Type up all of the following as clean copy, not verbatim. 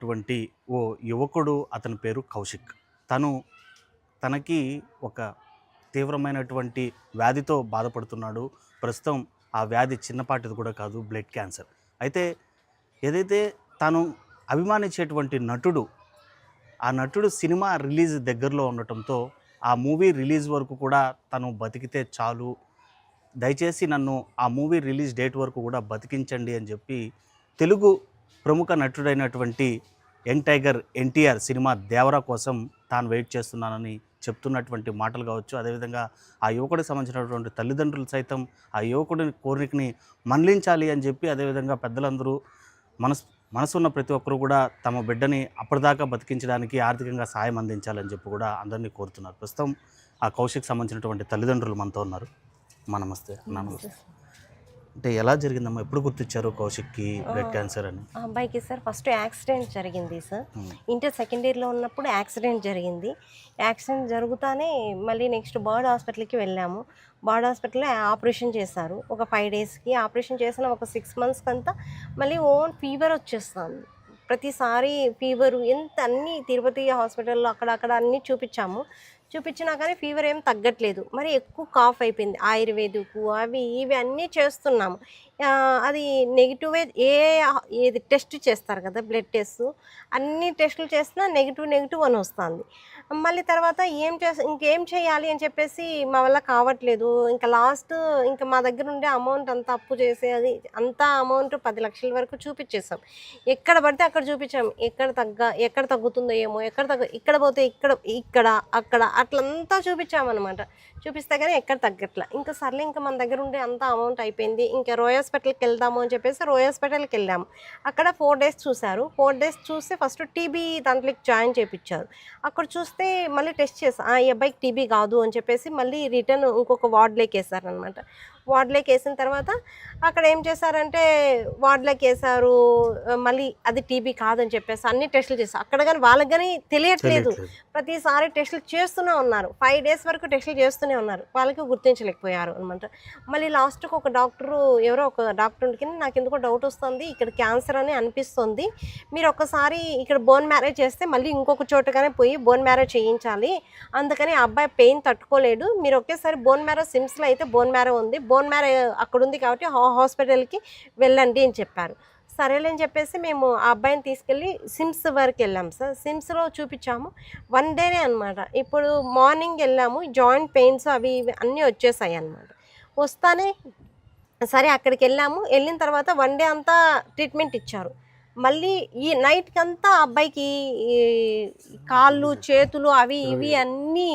అటువంటి ఓ యువకుడు అతని పేరు కౌశిక్. తను తనకి ఒక తీవ్రమైనటువంటి వ్యాధితో బాధపడుతున్నాడు. ప్రస్తుతం ఆ వ్యాధి చిన్నపాటిది కూడా కాదు, బ్లడ్ క్యాన్సర్. అయితే ఏదైతే తను అభిమానించేటువంటి నటుడు, ఆ నటుడు సినిమా రిలీజ్ దగ్గరలో ఉండటంతో ఆ మూవీ రిలీజ్ వరకు కూడా తను బతికితే చాలు, దయచేసి నన్ను ఆ మూవీ రిలీజ్ డేట్ వరకు కూడా బతికించండి అని చెప్పి తెలుగు ప్రముఖ నటుడైనటువంటి young tiger NTR cinema Devara కోసం తాను వెయిట్ చేస్తున్నానని చెప్తున్నటువంటి మాటలు కావచ్చు. అదేవిధంగా ఆ యువకుడికి సంబంధించినటువంటి తల్లిదండ్రులు సైతం ఆ యువకుడి కోరికని మన్నించాలి అని చెప్పి, అదేవిధంగా పెద్దలందరూ మనసున్న ప్రతి ఒక్కరు కూడా తమ బిడ్డని అప్పటిదాకా బతికించడానికి ఆర్థికంగా సాయం అందించాలని చెప్పి కూడా అందరినీ కోరుతున్నారు. ప్రస్తుతం ఆ కౌశిక్ సంబంధించినటువంటి తల్లిదండ్రులు మనతో ఉన్నారు. నమస్తే. నమస్తే. అంటే ఎలా జరిగిందమ్మా? ఎప్పుడు గుర్తించారు కౌశిక్కి బ్లడ్ క్యాన్సర్ అని? అబ్బాయికి సార్ ఫస్ట్ యాక్సిడెంట్ జరిగింది సార్. ఇంటర్ సెకండ్ ఇయర్లో ఉన్నప్పుడు యాక్సిడెంట్ జరిగింది. యాక్సిడెంట్ జరుగుతానే మళ్ళీ నెక్స్ట్ బర్డ్ హాస్పిటల్కి వెళ్ళాము. బర్డ్ హాస్పిటల్లో ఆపరేషన్ చేశారు. ఒక 5 డేస్కి ఆపరేషన్ చేసిన ఒక 6 మంత్స్కి అంతా మళ్ళీ ఓన్ ఫీవర్ వచ్చేస్తుంది. ప్రతిసారి ఫీవరు ఎంత అన్నీ తిరుపతి హాస్పిటల్లో అక్కడ అన్నీ చూపించినా కానీ ఫీవర్ ఏం తగ్గట్లేదు. మరి ఎక్కువ కాఫ్ అయిపోయింది. ఆయుర్వేదికు అవి ఇవి అన్నీ చేస్తున్నాము. అది నెగిటివే. ఏది టెస్ట్ చేస్తారు కదా, బ్లడ్ టెస్ట్, అన్ని టెస్టులు చేసినా నెగిటివ్ అని వస్తుంది. మళ్ళీ తర్వాత ఇంకేం చేయాలి అని చెప్పేసి మా వల్ల కావట్లేదు. ఇంకా లాస్ట్ ఇంకా మా దగ్గర ఉండే అమౌంట్ అంతా అప్పు చేసి అది అంతా అమౌంట్ 10 లక్షల వరకు చూపించేసాం. ఎక్కడ పడితే అక్కడ చూపించాం. ఎక్కడ తగ్గుతుందో ఏమో, ఇక్కడ పోతే ఇక్కడ అక్కడ అట్లంతా చూపించామన్నమాట. చూపిస్తే కానీ ఎక్కడ తగ్గట్లా. ఇంకా సర్లే, ఇంకా మన దగ్గర ఉండే అంతా అమౌంట్ అయిపోయింది. ఇంకా రోయ్ హాస్పిటల్కి వెళ్దాము అని చెప్పేసి రోయ్ హాస్పిటల్కి వెళ్ళాము. అక్కడ 4 డేస్ చూశారు. 4 డేస్ చూస్తే ఫస్ట్ టీబీ దాంట్లోకి జాయిన్ చేయించారు. అక్కడ చూస్తే మళ్ళీ టెస్ట్ చేశారు. ఈ అబ్బాయికి టీబీ కాదు అని చెప్పేసి మళ్ళీ రిటర్న్ ఇంకొక వార్డులోకి వేసారనమాట. వార్డులోకి వేసిన తర్వాత అక్కడ ఏం చేశారంటే వార్డులోకి వేసారు. మళ్ళీ అది టీబీ కాదని చెప్పేసి అన్ని టెస్టులు చేశారు. అక్కడ కానీ వాళ్ళకి కానీ తెలియట్లేదు. ప్రతిసారి టెస్టులు చేస్తూనే ఉన్నారు. 5 డేస్ వరకు టెస్టులు చేస్తూనే ఉన్నారు. వాళ్ళకి గుర్తించలేకపోయారు అనమాట. మళ్ళీ లాస్ట్కి ఒక ఎవరో ఒక డాక్టర్కి నాకు ఎందుకో డౌట్ వస్తుంది, ఇక్కడ క్యాన్సర్ అని అనిపిస్తుంది, మీరు ఒక్కసారి ఇక్కడ బోన్ మ్యారేజ్ చేస్తే మళ్ళీ ఇంకొక చోటగానే పోయి బోన్ మ్యారేజ్ చేయించాలి, అందుకని ఆ అబ్బాయి పెయిన్ తట్టుకోలేడు, మీరు ఒకేసారి బోన్ మ్యారో సిమ్స్లో అయితే బోన్ మ్యారో ఉంది, బోన్ మ్యారో అక్కడ ఉంది కాబట్టి హాస్పిటల్కి వెళ్ళండి అని చెప్పారు. సరేలేని చెప్పేసి మేము ఆ అబ్బాయిని తీసుకెళ్ళి సిమ్స్ వరకు వెళ్ళాం సార్. సిమ్స్లో చూపించాము. 1 డేనే అనమాట. ఇప్పుడు మార్నింగ్ వెళ్ళాము. జాయింట్ పెయిన్స్ అవి ఇవి అన్నీ వచ్చేసాయి అనమాట. వస్తానే సరే అక్కడికి వెళ్ళిన తర్వాత 1 డే అంతా ట్రీట్మెంట్ ఇచ్చారు. మళ్ళీ ఈ నైట్కి అంతా అబ్బాయికి కాళ్ళు చేతులు అవి ఇవి అన్నీ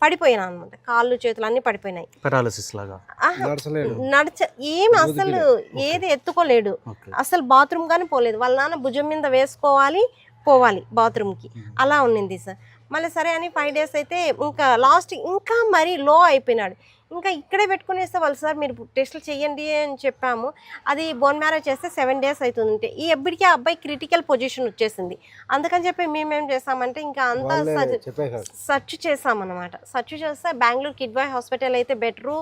పడిపోయినా అనమాట. కాళ్ళు చేతులు అన్నీ పడిపోయినాయి. పారాలిసిస్ లాగా ఏమి అసలు ఏది ఎత్తుకోలేడు. అసలు బాత్రూమ్ కానీ పోలేదు. వాళ్ళ నాన్న భుజం మీద పోవాలి బాత్రూమ్కి, అలా ఉండింది సార్. మళ్ళీ సరే అని 5 డేస్ అయితే ఇంకా లాస్ట్ ఇంకా మరీ లో అయిపోయినాడు. ఇంకా ఇక్కడే పెట్టుకునేస్తే వాళ్ళు సార్ మీరు టెస్టులు చేయండి అని చెప్పాము. అది బోన్ మ్యారేజ్ చేస్తే 7 డేస్ అవుతుంది. ఈ ఎప్పటికీ ఆ అబ్బాయి క్రిటికల్ పొజిషన్ వచ్చేసింది. అందుకని చెప్పి మేమేం చేసామంటే ఇంకా అంతా సెర్చ్ చేసామన్నమాట. సెర్చ్ చేస్తే బెంగళూరు కిడ్వాయ్ హాస్పిటల్ అయితే బెటరు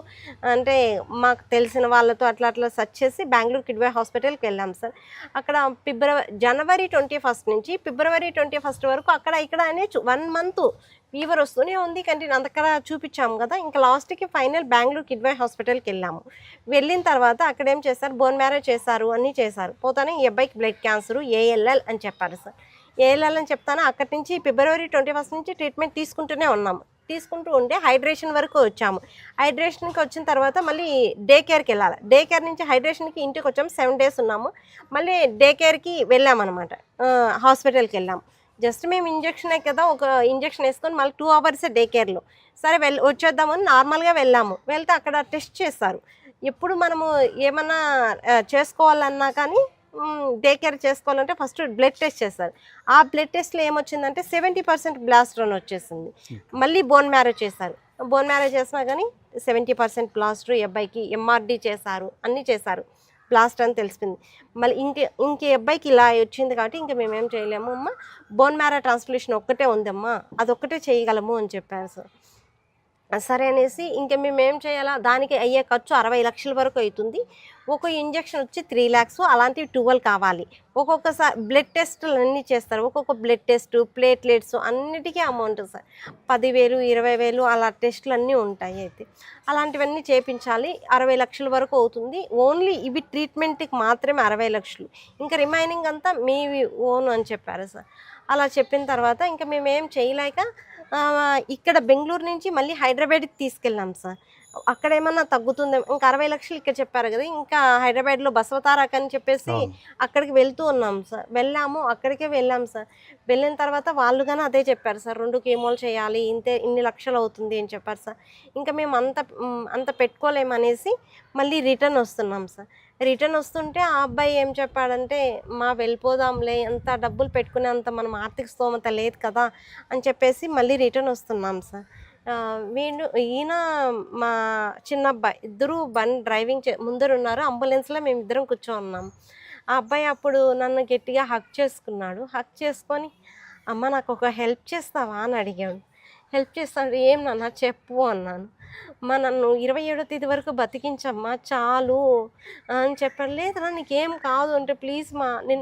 అంటే మాకు తెలిసిన వాళ్ళతో అట్లా సెర్చ్ చేసి బెంగళూరు కిడ్వాయ్ హాస్పిటల్కి వెళ్ళాం సార్. అక్కడ జనవరి 21 నుంచి ఫిబ్రవరి 21 వరకు అక్కడ ఇక్కడ అనే 1 మంత్ ఫీవర్ వస్తూనే ఉంది. కంటిన్యూ అంతక్కడ చూపించాము కదా. ఇంకా లాస్ట్కి ఫైనల్ బెంగళూరు కిడ్వాయ్ హాస్పిటల్కి వెళ్ళిన తర్వాత అక్కడ ఏం చేస్తారు, బోన్ మ్యారేజ్ చేశారు, అన్నీ చేశారు. పోతానే ఈ అబ్బాయికి బ్లడ్ క్యాన్సర్ ALL అని చెప్పారు సార్. ALL అని చెప్తాను. అక్కడి నుంచి ఫిబ్రవరి 21 నుంచి ట్రీట్మెంట్ తీసుకుంటూ ఉంటే హైడ్రేషన్ వరకు వచ్చాము. హైడ్రేషన్కి వచ్చిన తర్వాత మళ్ళీ డే కేర్కి వెళ్ళాలి. డే కేర్ నుంచి హైడ్రేషన్కి ఇంటికి వచ్చాము. 7 డేస్ ఉన్నాము. మళ్ళీ డే కేర్కి వెళ్ళామన్నమాట. హాస్పిటల్కి వెళ్ళాము. జస్ట్ మేము ఇంజక్షనే కదా, ఒక ఇంజక్షన్ వేసుకొని మళ్ళీ 2 అవర్స్ డే కేర్లో. సరే వచ్చేద్దామని నార్మల్గా వెళ్తే అక్కడ టెస్ట్ చేస్తారు. ఎప్పుడు మనము ఏమన్నా చేసుకోవాలన్నా కానీ డే కేర్ చేసుకోవాలంటే ఫస్ట్ బ్లడ్ టెస్ట్ చేస్తారు. ఆ బ్లడ్ టెస్ట్లో ఏమొచ్చిందంటే 70% బ్లాస్టర్ అని వచ్చేసింది. మళ్ళీ బోన్ మ్యారేజ్ చేశారు. బోన్ మ్యారేజ్ చేసినా కానీ 70% బ్లాస్టర్. ఈ అబ్బాయికి MRD చేశారు, అన్నీ చేశారు. బ్లాస్ట్ అని తెలిసింది. మళ్ళీ ఇంకే అబ్బాయికి ఇలా వచ్చింది కాబట్టి ఇంకా మేమేం చేయలేము అమ్మ, బోన్ మ్యారో ట్రాన్స్ప్లాంటేషన్ ఒక్కటే ఉందమ్మా, అదొక్కటే చేయగలము అని చెప్పారు సార్. సరే అనేసి ఇంకా మేము ఏం చేయాలా, దానికి అయ్యే ఖర్చు 60 లక్షల వరకు అవుతుంది. ఒక ఇంజెక్షన్ వచ్చి 3 lakhs, అలాంటివి 12 కావాలి. ఒక్కొక్కసారి బ్లడ్ టెస్టులు అన్నీ చేస్తారు. ఒక్కొక్క బ్లడ్ టెస్ట్, ప్లేట్లెట్స్ అన్నిటికీ అమౌంట్ సార్ 10,000, 20,000 అలా టెస్టులు అన్నీ ఉంటాయి. అయితే అలాంటివన్నీ చేయించాలి. 60 లక్షల వరకు అవుతుంది. ఓన్లీ ఇవి ట్రీట్మెంట్కి మాత్రమే 60 లక్షలు, ఇంకా రిమైనింగ్ అంతా మీ ఓన్ అని చెప్పారు సార్. అలా చెప్పిన తర్వాత ఇంకా మేము ఏం చేయలేక ఇక్కడ బెంగళూరు నుంచి మళ్ళీ హైదరాబాద్కి తీసుకెళ్ళాం సార్. అక్కడ ఏమన్నా తగ్గుతుందేమో, ఇంకా 60 లక్షలు ఇక్కడ చెప్పారు కదా, ఇంకా హైదరాబాద్లో బసవతారక్ అని చెప్పేసి అక్కడికి వెళ్తూ ఉన్నాం సార్. అక్కడికే వెళ్ళాం సార్. వెళ్ళిన తర్వాత వాళ్ళు కానీ అదే చెప్పారు సార్, 2 కీమోలు చేయాలి, ఇన్ని లక్షలు అవుతుంది అని చెప్పారు సార్. ఇంకా మేము అంత పెట్టుకోలేమనేసి మళ్ళీ రిటర్న్ వస్తున్నాం సార్. రిటర్న్ వస్తుంటే ఆ అబ్బాయి ఏం చెప్పాడంటే, వెళ్ళిపోదాంలే, అంత డబ్బులు పెట్టుకునే అంత మనం ఆర్థిక స్తోమత లేదు కదా అని చెప్పేసి మళ్ళీ రిటర్న్ వస్తున్నాం సార్. ఈయన మా చిన్న అబ్బాయి ఇద్దరు డ్రైవింగ్ ముందరున్నారు. అంబులెన్స్లో మేము ఇద్దరం కూర్చోన్నాం. ఆ అబ్బాయి అప్పుడు నన్ను గట్టిగా హక్ చేసుకున్నాడు. హక్ చేసుకొని, అమ్మ నాకు ఒక హెల్ప్ చేస్తావా అని అడిగాడు. హెల్ప్ చేస్తాడు, ఏం నాన్న చెప్పు అన్నాను. నన్ను 27వ తేదీ వరకు బతికించమ్మా చాలు అని చెప్పాను. లేదురా నీకేం కాదు అంటే, ప్లీజ్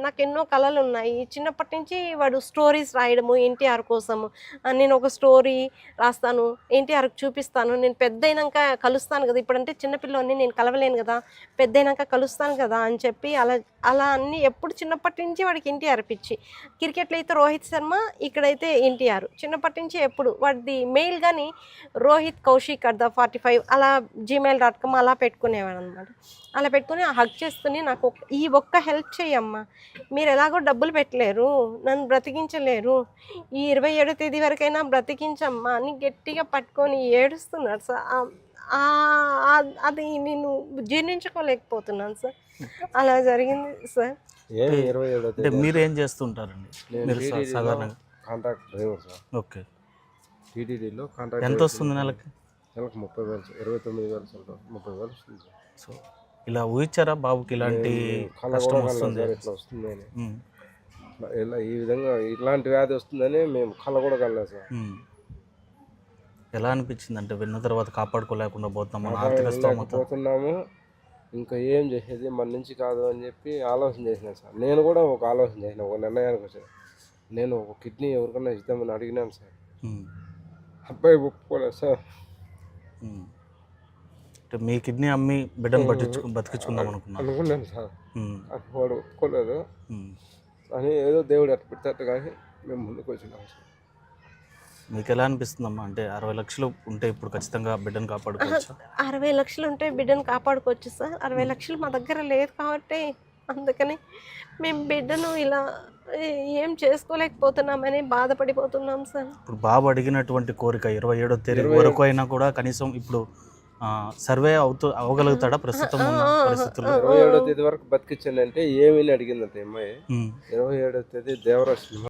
నాకు ఎన్నో కళలు ఉన్నాయి. చిన్నప్పటి నుంచి వాడు స్టోరీస్ రాయడము ఎన్టీఆర్ కోసము. నేను ఒక స్టోరీ రాస్తాను, ఎన్టీఆర్కి చూపిస్తాను, నేను పెద్దయినాక కలుస్తాను కదా, ఇప్పుడంటే చిన్నపిల్లని నేను కలవలేను కదా, పెద్దయినాక కలుస్తాను కదా అని చెప్పి అలా అన్నీ ఎప్పుడు చిన్నప్పటి నుంచి వాడికి ఎన్టీఆర్ పిచ్చి. క్రికెట్లో అయితే రోహిత్ శర్మ, ఇక్కడైతే ఎన్టీఆర్. చిన్నప్పటి నుంచి ఎప్పుడు వాడిది మెయిల్ కానీ రోహిత్ కౌశిక్ @45 అలా gmail.com అలా పెట్టుకునేవాడు అనమాట. అలా పెట్టుకుని హక్ చేసుకుని, నాకు ఈ ఒక్క హెల్ప్ చేయమ్మా, మీరు ఎలాగో డబ్బులు పెట్టలేరు, నన్ను బ్రతికించలేరు, ఈ 27వ తేదీ వరకైనా బ్రతికించమ్మా అని గట్టిగా పట్టుకొని ఏడుస్తున్నాడు సార్. అది నేను జీర్ణించుకోలేకపోతున్నాను సార్. అలా జరిగింది సార్. అంటే మీరు ఏం చేస్తుంటారండి? మీరు సాధారణంగా కాంట్రాక్ట్ డ్రైవర్ సార్. ఓకే. టీటీడీలో కాంట్రాక్ట్. ఎంత వస్తుంది నెలకి? నెలకు 30,000, 29,000 సార్, 30,000 వస్తుంది. సో ఇలా ఊహించారా బాబుకి ఇలాంటి కష్టం వస్తుంది ఇట్లా వస్తుందని? ఇలా ఈ విధంగా ఇట్లాంటి వ్యాధి వస్తుందని మేము కళ కూడా కలలేదు సార్. ఎలా అనిపించింది అంటే విన్న తర్వాత కాపాడుకోలేకుండా పోతున్నాము, ఇంకా ఏం చేసేది మన నుంచి కాదు అని చెప్పి ఆలోచన చేసినాను సార్. నేను కూడా ఒక ఆలోచన చేసిన, ఒక నిర్ణయానికి వచ్చాను. నేను ఒక కిడ్నీ ఎవరికైనా ఇద్దామని అడిగినాను సార్. అబ్బాయి ఒప్పుకోలేదు సార్. అంటే మీ కిడ్నీ అమ్మి బిడ్డను బతికించుకుందాం అనుకున్నాను సార్. వాడు ఒప్పుకోలేదు అని ఏదో దేవుడు అట్లా పెడతాడు కానీ మేము ముందుకు వచ్చినాం సార్. మీకు ఎలా అనిపిస్తుందమ్మా? అంటే 60 లక్షలు ఉంటే ఇప్పుడు ఖచ్చితంగా బిడ్డను కాపాడుకోవచ్చు. 60 లక్షలు ఉంటే బిడ్డను కాపాడుకోవచ్చు సార్. 60 లక్షలు మా దగ్గర లేదు కాబట్టి అందుకని మేము బిడ్డను ఇలా ఏం చేసుకోలేకపోతున్నామని బాధపడిపోతున్నాం సార్. ఇప్పుడు బాబు అడిగినటువంటి కోరిక 27వ తేదీ వరకు అయినా కూడా కనీసం ఇప్పుడు సర్వే అవ్వగలుగుతాడా ప్రస్తుతం ఉన్న పరిస్థితుల్లో? 27వ తేదీ వరకు బతికించండి అంటే ఏమని అడిగిందంటే అమ్మాయి. 27వ తేదీ దేవరాజ్